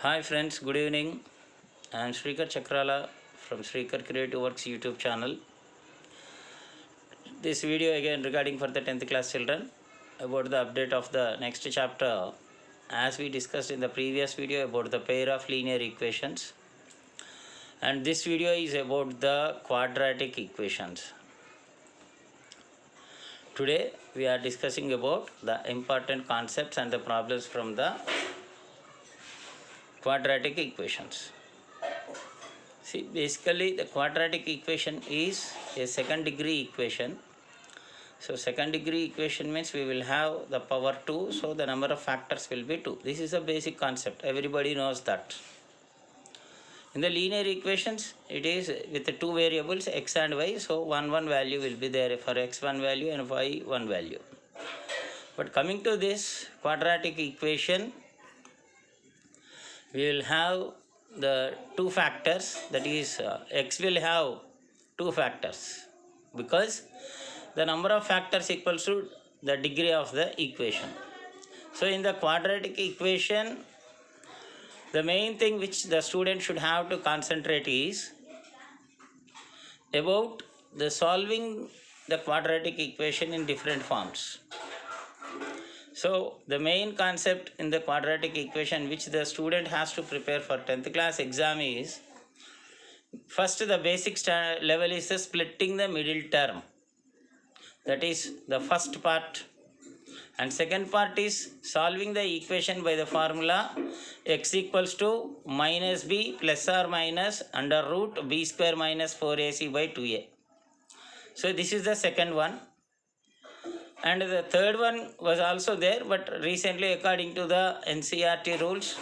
Hi friends, good evening. I am Srikar Chakrala from Srikar Creative Works YouTube channel. This video again regarding for the 10th class children about the update of the next chapter as we discussed in the previous video about the pair of linear equations, and this video is about the quadratic equations. Today we are discussing about the important concepts and the problems from the quadratic equations. See, basically the quadratic equation is a second degree equation. So second degree equation means we will have the power 2, so the number of factors will be 2. This is a basic concept, everybody knows that. In the linear equations, it is with the two variables x and y, so one value will be there for x one value and y one value. But coming to this quadratic equation, we will have the two factors, that is x will have two factors because the number of factors equals to the degree of the equation. So in the quadratic equation, the main thing which the student should have to concentrate is about the solving the quadratic equation in different forms. So the main concept in the quadratic equation which the student has to prepare for 10th class exam is, first the basic level is the splitting the middle term. That is the first part. And second part is solving the equation by the formula x equals to minus b plus or minus under root b square minus 4ac by 2a. So this is the second one. And the third one was also there, but recently according to the NCERT rules,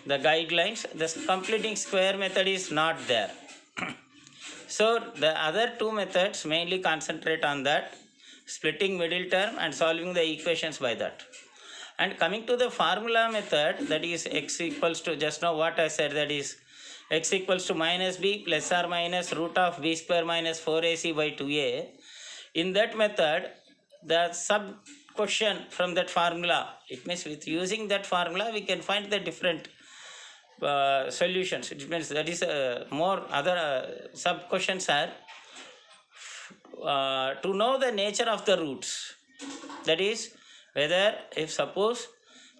the guidelines, the completing square method is not there. So the other two methods mainly concentrate on that, splitting middle term and solving the equations by that. And coming to the formula method, that is x equals to, just now what I said, that is x equals to minus b plus or minus root of b square minus 4ac by 2a. In that method, the sub question from that formula, it means with using that formula we can find the different solutions. It means that is more other sub questions are to know the nature of the roots. That is whether, if suppose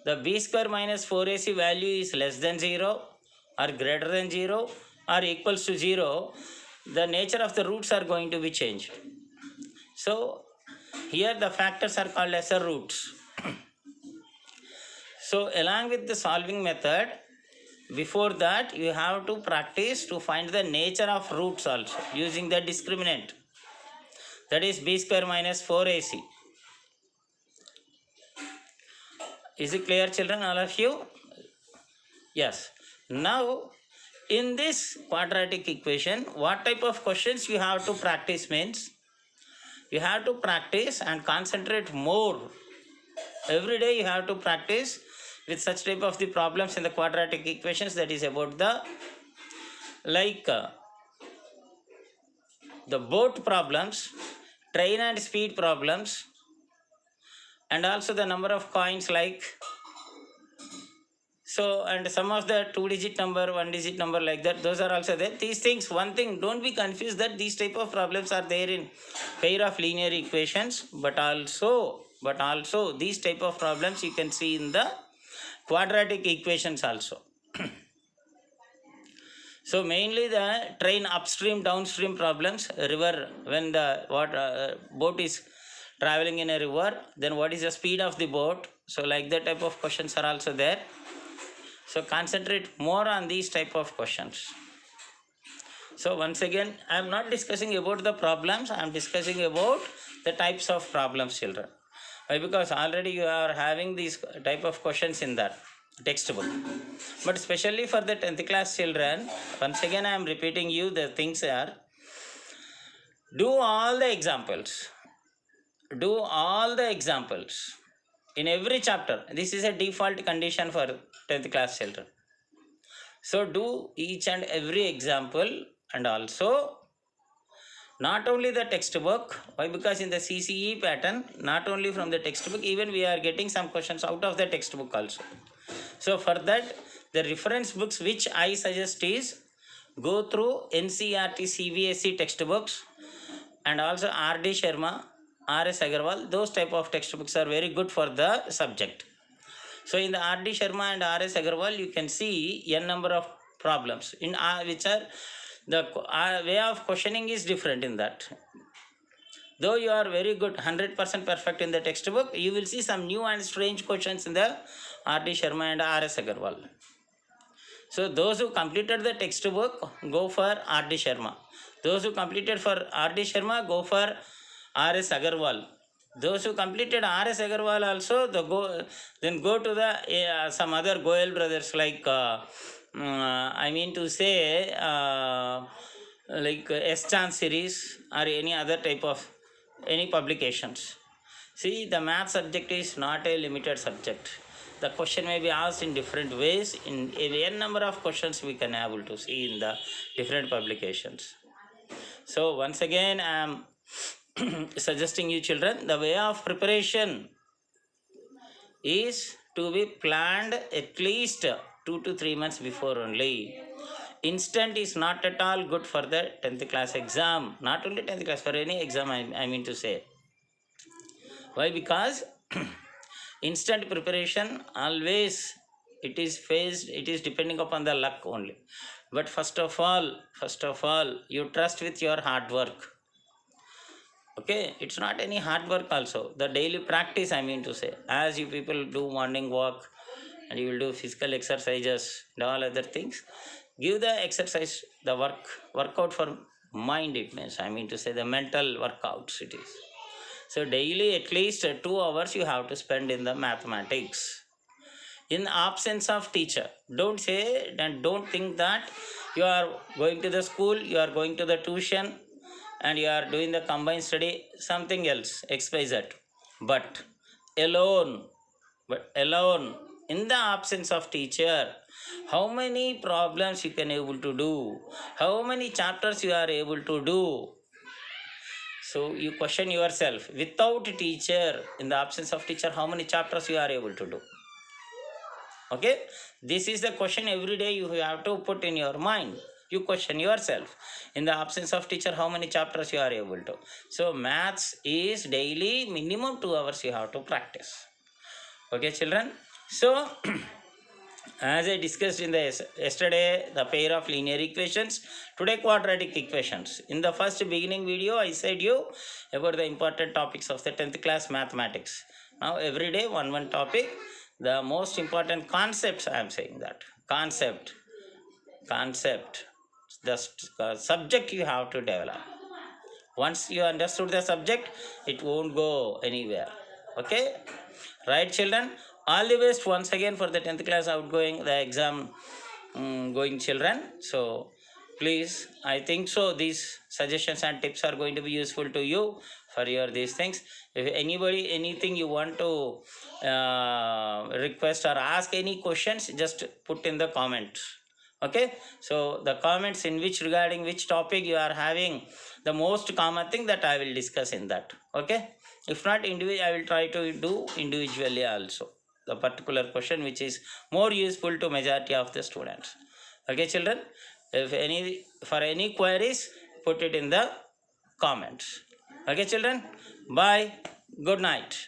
the b square minus 4ac value is less than 0 or greater than 0 or equals to 0, the nature of the roots are going to be changed. So here the factors are called as the roots. So along with the solving method, before that you have to practice to find the nature of roots also using the discriminant, that is b square minus 4ac. Is it clear, children, all of you? Yes. Now in this quadratic equation, what type of questions you have to practice means, you have to practice and concentrate more. Every day you have to practice with such type of the problems in the quadratic equations, that is about the the boat problems, train and speed problems, and also the number of coins, so, and some of the 2-digit number, 1-digit number, like that, those are also there. These things, one thing, don't be confused that these type of problems are there in pair of linear equations, but also these type of problems you can see in the quadratic equations also. So mainly the train upstream, downstream problems, river, when the boat is traveling in a river, then what is the speed of the boat? So like that type of questions are also there. So concentrate more on these type of questions. So once again, I am not discussing about the problems, I am discussing about the types of problems, children. Why? Because already you are having these type of questions in that textbook. But especially for the 10th class children, once again I am repeating you the things are, do all the examples. Do all the examples in every chapter. This is a default condition for 10th class children. So do each and every example, and also not only the textbook. Why? Because in the CCE pattern, not only from the textbook, even we are getting some questions out of the textbook also. So for that, the reference books which I suggest is go through NCERT CBSE textbooks and also R.D. Sharma, R.S. Agarwal. Those type of textbooks are very good for the subject. So in the R.D. Sharma and R.S. Agarwal, you can see n number of problems in which are the way of questioning is different in that. Though you are very good, 100% perfect in the textbook, you will see some new and strange questions in the R.D. Sharma and R.S. Agarwal. So those who completed the textbook, go for R.D. Sharma. Those who completed for R.D. Sharma, go for R.S. Agarwal. Those who completed R.S. Agarwal also, then go to the some other Goyal brothers like, I mean to say, like S-Chance series or any other type of any publications. See, the math subject is not a limited subject. The question may be asked in different ways. In n number of questions we can able to see in the different publications. So once again, I am suggesting you children, the way of preparation is to be planned at least 2 to 3 months before only. Instant is not at all good for the 10th class exam. Not only 10th class, for any exam I mean to say. Why? Because instant preparation always it is depending upon the luck only. But first of all, you trust with your hard work. Okay, it's not any hard work also. The daily practice, I mean to say, as you people do morning walk and you will do physical exercises and all other things, give the exercise, the workout for mind, it means, I mean to say, the mental workouts it is. So daily at least 2 hours you have to spend in the mathematics. In absence of teacher, don't say and don't think that you are going to the school, you are going to the tuition and you are doing the combined study, something else, XYZ. But alone, in the absence of teacher, how many problems you can able to do, how many chapters you are able to do. So you question yourself, without teacher, in the absence of teacher, how many chapters you are able to do. Okay, this is the question every day you have to put in your mind. You question yourself, in the absence of teacher, how many chapters you are able to. So maths is daily minimum 2 hours you have to practice. Okay children, so as I discussed in the yesterday, the pair of linear equations, today quadratic equations. In the first beginning video, I said you about the important topics of the 10th class mathematics. Now every day one topic. The most important concepts, I am saying that. Concept. The subject you have to develop. Once you understood the subject, it won't go anywhere. Okay? Right children? All the best once again for the 10th class outgoing, the exam going children. So please, I think so these suggestions and tips are going to be useful to you for your these things. If anybody anything you want to request or ask any questions, just put in the comments. Okay, so the comments in which regarding which topic you are having the most common thing, that I will discuss in that. Okay, if not individual, I will try to do individually also the particular question which is more useful to majority of the students. Okay children, if any for any queries, put it in the comments. Okay children, bye, good night.